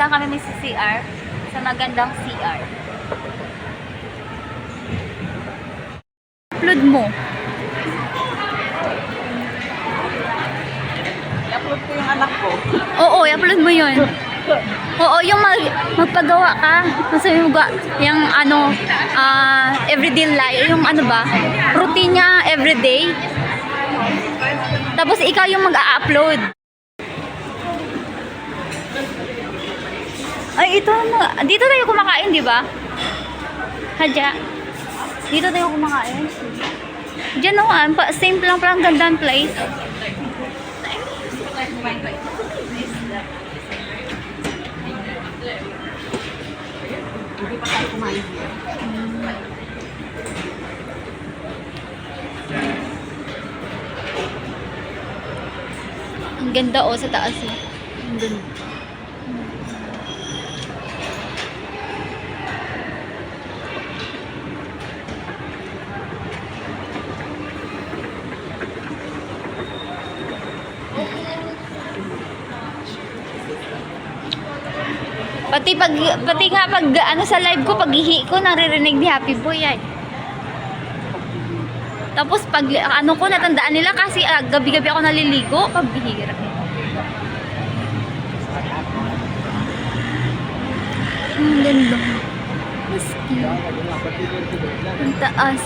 Saan kami may CR? Sa magandang CR. Upload mo. I-upload ko yung anak ko. Oo, i-upload mo yun. Oo, yung magpagawa ka. Masabi mo ga, yung ano, everyday life, yung ano ba, routine niya everyday. Tapos ikaw yung mag-a-upload. Ay, ito na. Dito tayo kumakain, di ba? Hadya. Dito tayo kumakain. Diyan o, same lang palang gandang place. Hindi pa tayo kumain. Ang ganda o sa taas eh. Ang ganda. Pati nga pag ano sa live ko, paghihi ko, naririnig ni Happy Boy ay. Tapos pag ano ko, natandaan nila kasi gabi-gabi ako naliligo, pagbihira. Ang ganda. Maski. Ang taas.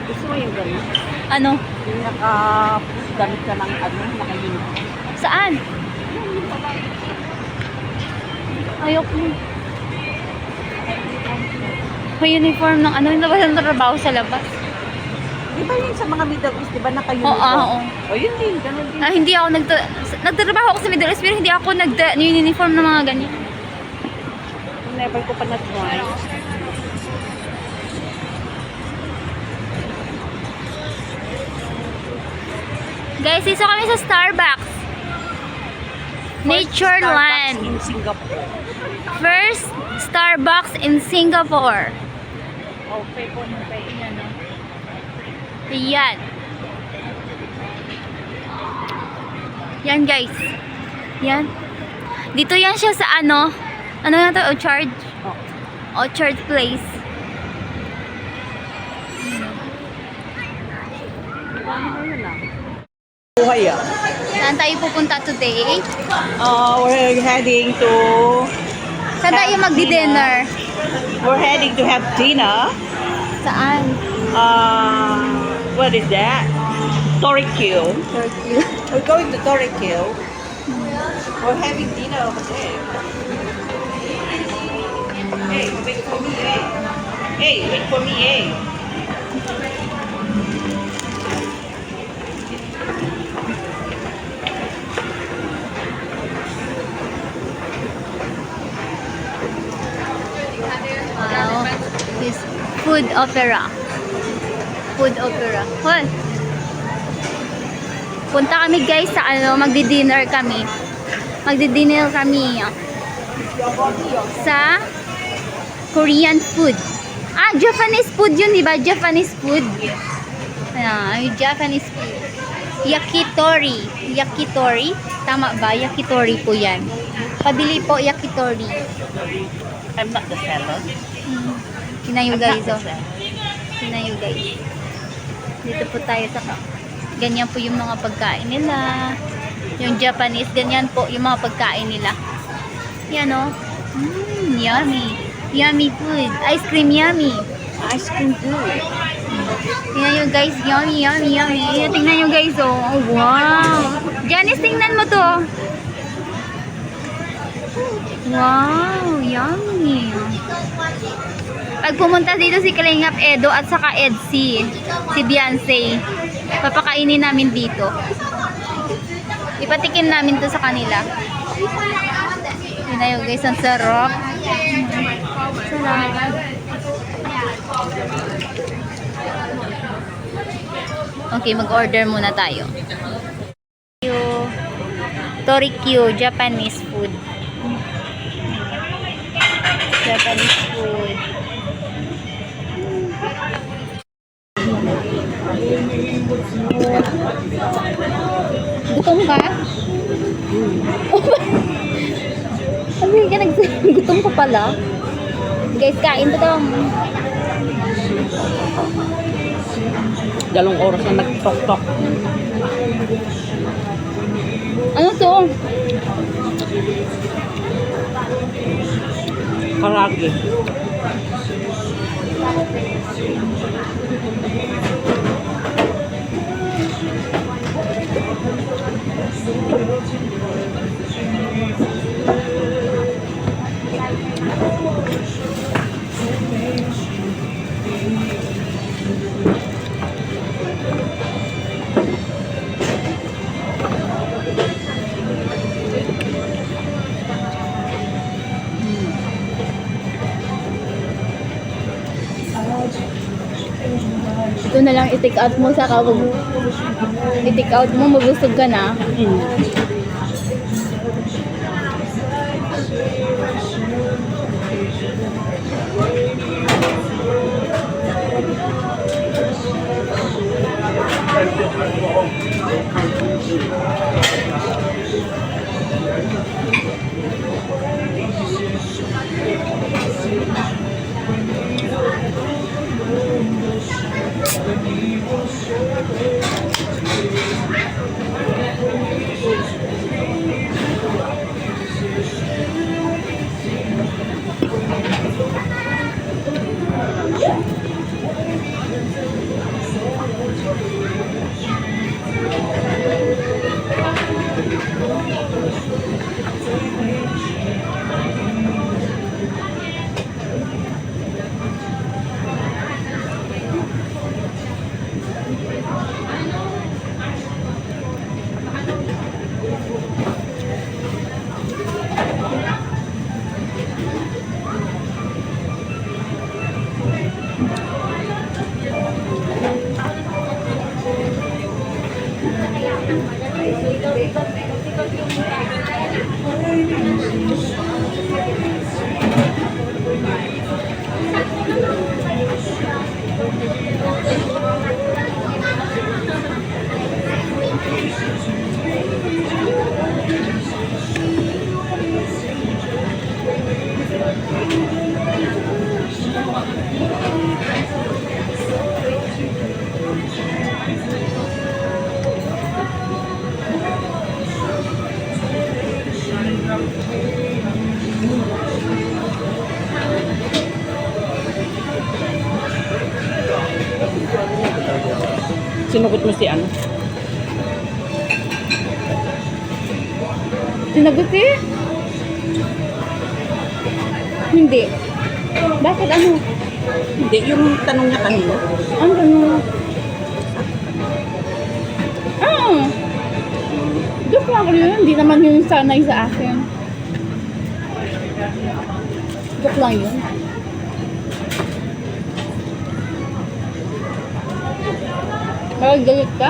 Gusto mo yung gano'n? Ano? Yung naka-damit ka ng ano, naka-uniform. Saan? Ayoko. May uniform ng ano, yung labas ng trabaho sa labas. Di ba yun sa mga Middle East, di ba naka-uniform? Oo. O yun din, gano'n din. Hindi ako nagtatrabaho ako sa Middle East, pero hindi ako uniform ng mga ganyan. Never ko pa na-try. Guys, isa kami sa Starbucks. Natureland. Starbucks in Singapore. First Starbucks in Singapore. Okay po nung kayo niya, no? Ayan. Yan guys. Yan. Dito yan siya sa ano? Ano na to? Orchard? Oh. Orchard Place. Buhay ah. Saan tayo pupunta today? We're heading to... Saan tayo magdi-dinner? We're heading to have dinner. Saan? What is that? Torikyo. Turkey. We're going to Torikyo. We're having dinner over there. Hey, wait for me, eh? Hey, wait for me, eh? Wow. This food opera. Food opera. Hoy. Punta kami guys sa ano, magdi-dinner kami. Magdi-dinner kami sa Korean food. Japanese food yun, di ba? Japanese food. Ayan, Japanese food. Yakitori. Yakitori? Tama ba? Yakitori po yan. Pabili po yakitori. I'm not the seller. Kinayo guys, oh. Kinayo guys. Dito po tayo sa ganyan po yung mga pagkain nila. Yung Japanese, ganyan po yung mga pagkain nila. Yan, oh. Yummy. Yummy food. Ice cream yummy. Ice cream good. Tingnan nyo guys, yummy, yummy, yummy. Tingnan nyo guys, oh. Oh, wow. Janice, tingnan mo to. Wow, yummy. Pag pumunta dito si Kalingap Edo at saka Edsy, si Beyonce, papakainin namin dito. Ipatikim namin to sa kanila. Yun na yun guys, ang sarap. Sarap. Okay, mag-order muna tayo. Torikyo, Japanese food. Japanese food. Gutom ka? Sabi ka gutom ka pala. Guys, kain to daw. Dalawang oras na nag-tok-tok. Ano to? Karagi. Ito na lang i-take out mo sa kabog. I-take out mo, mabusog ka na. Sinugot mo si ano? Sinagot eh? Hindi. Bakit ano? Hindi, yung tanong niya kanina. Ano ganun? Ah! Joke lang yun. Hindi naman yun sanay sa akin. Joke lang yun. Parang galit ka?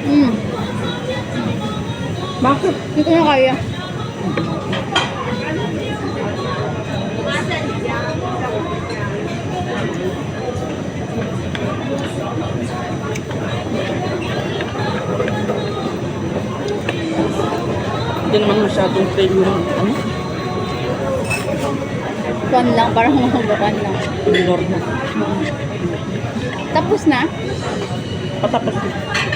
Mm. Bakit? Hindi ko na kaya. Hindi naman masyadong plain yung ano, Kuan lang, parang mahubukan lang. yung normal. Tapos na? Patapos na.